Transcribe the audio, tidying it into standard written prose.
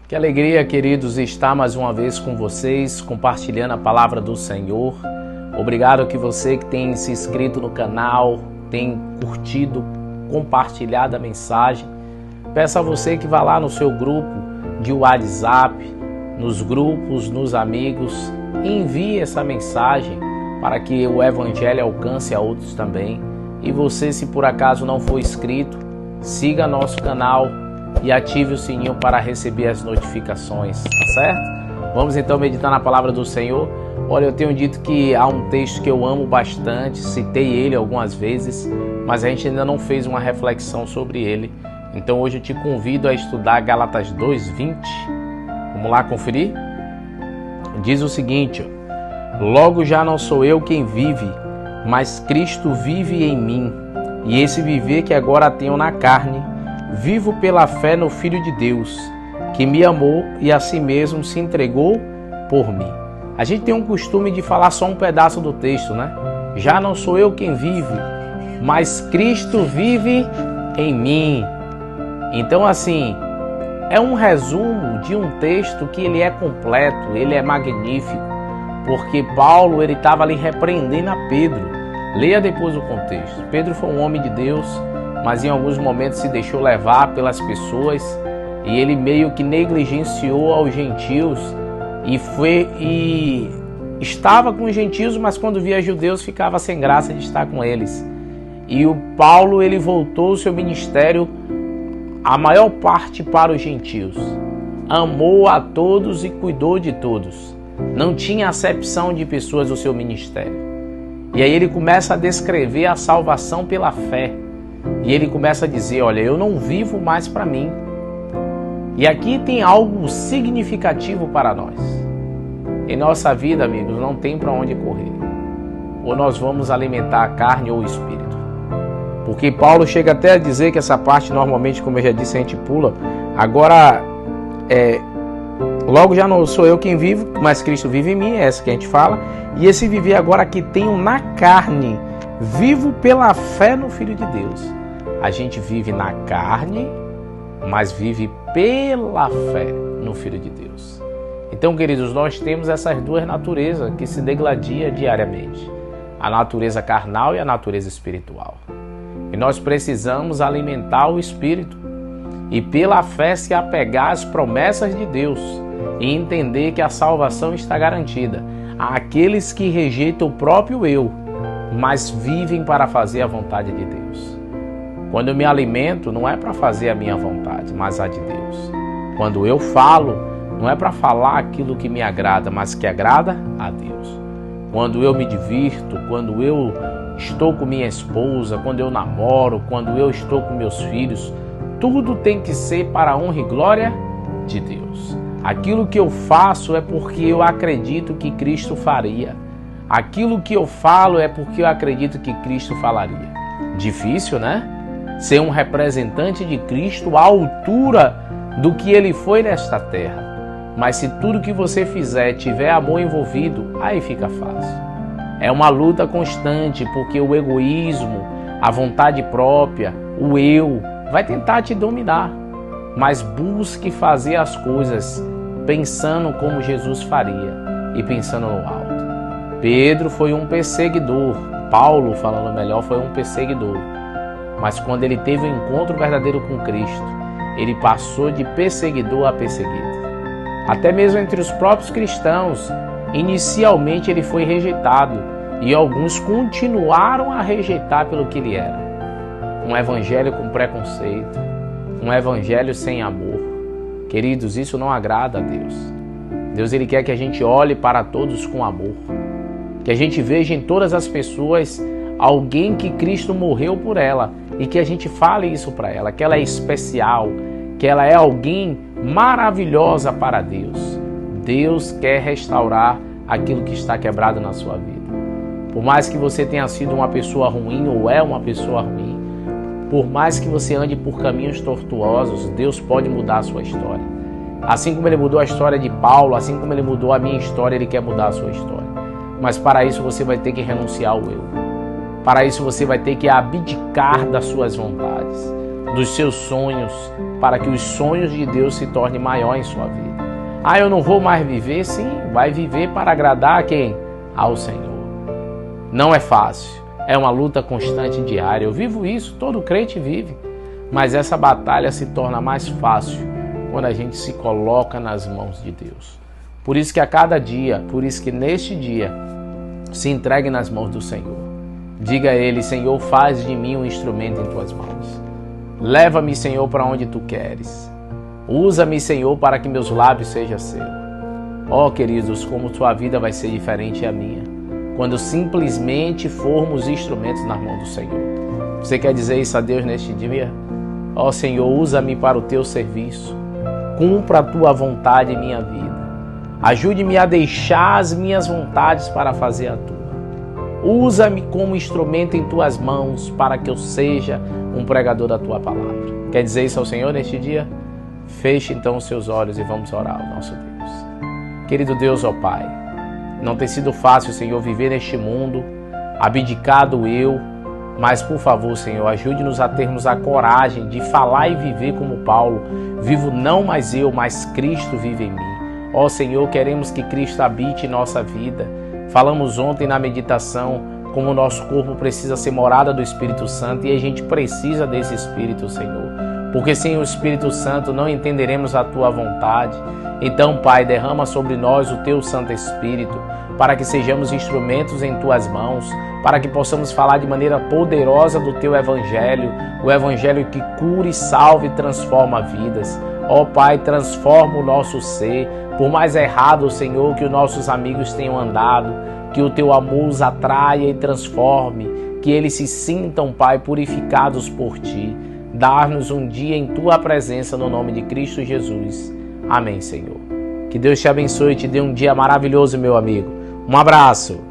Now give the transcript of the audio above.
Que alegria, queridos, estar mais uma vez com vocês, compartilhando a palavra do Senhor. Obrigado que você que tem se inscrito no canal, tem curtido, compartilhado a mensagem. Peço a você que vá lá no seu grupo de WhatsApp, nos grupos, nos amigos, envie essa mensagem para que o Evangelho alcance a outros também. E você, se por acaso não for inscrito, siga nosso canal e ative o sininho para receber as notificações, tá certo? Vamos então meditar na palavra do Senhor. Olha, eu tenho dito que há um texto que eu amo bastante, citei ele algumas vezes, mas a gente ainda não fez uma reflexão sobre ele. Então hoje eu te convido a estudar Gálatas 2:20. Vamos lá conferir? Diz o seguinte: logo já não sou eu quem vive, mas Cristo vive em mim. E esse viver que agora tenho na carne, vivo pela fé no Filho de Deus, que me amou e a si mesmo se entregou por mim. A gente tem um costume de falar só um pedaço do texto, né? Já não sou eu quem vive, mas Cristo vive em mim. Então, assim, é um resumo de um texto que ele é completo, ele é magnífico, porque Paulo ele estava ali repreendendo a Pedro. Leia depois o contexto. Pedro foi um homem de Deus, mas em alguns momentos se deixou levar pelas pessoas e ele meio que negligenciou aos gentios e estava com os gentios, mas quando via judeus ficava sem graça de estar com eles. E o Paulo ele voltou o seu ministério a maior parte para os gentios. Amou a todos e cuidou de todos. Não tinha acepção de pessoas no seu ministério. E aí ele começa a descrever a salvação pela fé. E ele começa a dizer, olha, eu não vivo mais para mim. E aqui tem algo significativo para nós. Em nossa vida, amigos, não tem para onde correr. Ou nós vamos alimentar a carne ou o espírito. Porque Paulo chega até a dizer que essa parte, normalmente, como eu já disse, a gente pula. Agora, logo já não sou eu quem vivo, mas Cristo vive em mim, é essa que a gente fala. E esse viver agora que tenho na carne, vivo pela fé no Filho de Deus. A gente vive na carne, mas vive pela fé no Filho de Deus. Então, queridos, nós temos essas duas naturezas que se degladiam diariamente. A natureza carnal e a natureza espiritual. E nós precisamos alimentar o espírito e pela fé se apegar às promessas de Deus e entender que a salvação está garantida àqueles que rejeitam o próprio eu, mas vivem para fazer a vontade de Deus. Quando eu me alimento, não é para fazer a minha vontade, mas a de Deus. Quando eu falo, não é para falar aquilo que me agrada, mas que agrada a Deus. Quando eu me divirto, quando eu estou com minha esposa, quando eu namoro, quando eu estou com meus filhos, tudo tem que ser para a honra e glória de Deus. Aquilo que eu faço é porque eu acredito que Cristo faria. Aquilo que eu falo é porque eu acredito que Cristo falaria. Difícil, né? Ser um representante de Cristo à altura do que Ele foi nesta terra. Mas se tudo que você fizer tiver amor envolvido, aí fica fácil. É uma luta constante, porque o egoísmo, a vontade própria, o eu, vai tentar te dominar. Mas busque fazer as coisas pensando como Jesus faria e pensando no alto. Pedro foi um perseguidor, Paulo, falando melhor, foi um perseguidor. Mas quando ele teve um encontro verdadeiro com Cristo, ele passou de perseguidor a perseguido. Até mesmo entre os próprios cristãos, inicialmente ele foi rejeitado e alguns continuaram a rejeitar pelo que ele era. Um evangelho com preconceito, um evangelho sem amor. Queridos, isso não agrada a Deus. Deus ele quer que a gente olhe para todos com amor. Que a gente veja em todas as pessoas alguém que Cristo morreu por ela e que a gente fale isso para ela, que ela é especial, que ela é alguém maravilhosa para Deus. Deus quer restaurar aquilo que está quebrado na sua vida. Por mais que você tenha sido uma pessoa ruim ou é uma pessoa ruim, por mais que você ande por caminhos tortuosos, Deus pode mudar a sua história. Assim como Ele mudou a história de Paulo, assim como Ele mudou a minha história, Ele quer mudar a sua história. Mas para isso você vai ter que renunciar ao eu. Para isso você vai ter que abdicar das suas vontades. dos seus sonhos, para que os sonhos de Deus se tornem maior em sua vida. Ah, eu não vou mais viver? Sim, vai viver para agradar a quem? Ao Senhor. Não é fácil, é uma luta constante diária. Eu vivo isso, todo crente vive. Mas essa batalha se torna mais fácil quando a gente se coloca nas mãos de Deus. Por isso que a cada dia, por isso que neste dia, se entregue nas mãos do Senhor. Diga a Ele: Senhor, faz de mim um instrumento em Tuas mãos. Leva-me, Senhor, para onde Tu queres. Usa-me, Senhor, para que meus lábios sejam seus. Ó, queridos, como Tua vida vai ser diferente a minha, quando simplesmente formos instrumentos nas mãos do Senhor. Você quer dizer isso a Deus neste dia? Ó, Senhor, usa-me para o Teu serviço. Cumpra a Tua vontade em minha vida. Ajude-me a deixar as minhas vontades para fazer a Tua. Usa-me como instrumento em Tuas mãos para que eu seja um pregador da Tua palavra. Quer dizer isso ao Senhor neste dia? Feche então os seus olhos e vamos orar ao nosso Deus. Querido Deus, ó Pai, não tem sido fácil, Senhor, viver neste mundo, abdicado eu, mas por favor, Senhor, ajude-nos a termos a coragem de falar e viver como Paulo. Vivo não mais eu, mas Cristo vive em mim. Ó Senhor, queremos que Cristo habite em nossa vida. Falamos ontem na meditação como o nosso corpo precisa ser morada do Espírito Santo e a gente precisa desse Espírito, Senhor. Porque sem o Espírito Santo não entenderemos a Tua vontade. Então, Pai, derrama sobre nós o Teu Santo Espírito para que sejamos instrumentos em Tuas mãos, para que possamos falar de maneira poderosa do Teu Evangelho, o Evangelho que cura e salva e transforma vidas. Ó Pai, transforma o nosso ser. Por mais errado, Senhor, que os nossos amigos tenham andado, que o Teu amor os atraia e transforme, que eles se sintam, Pai, purificados por Ti. Dar-nos um dia em Tua presença no nome de Cristo Jesus. Amém, Senhor. Que Deus te abençoe e te dê um dia maravilhoso, meu amigo. Um abraço.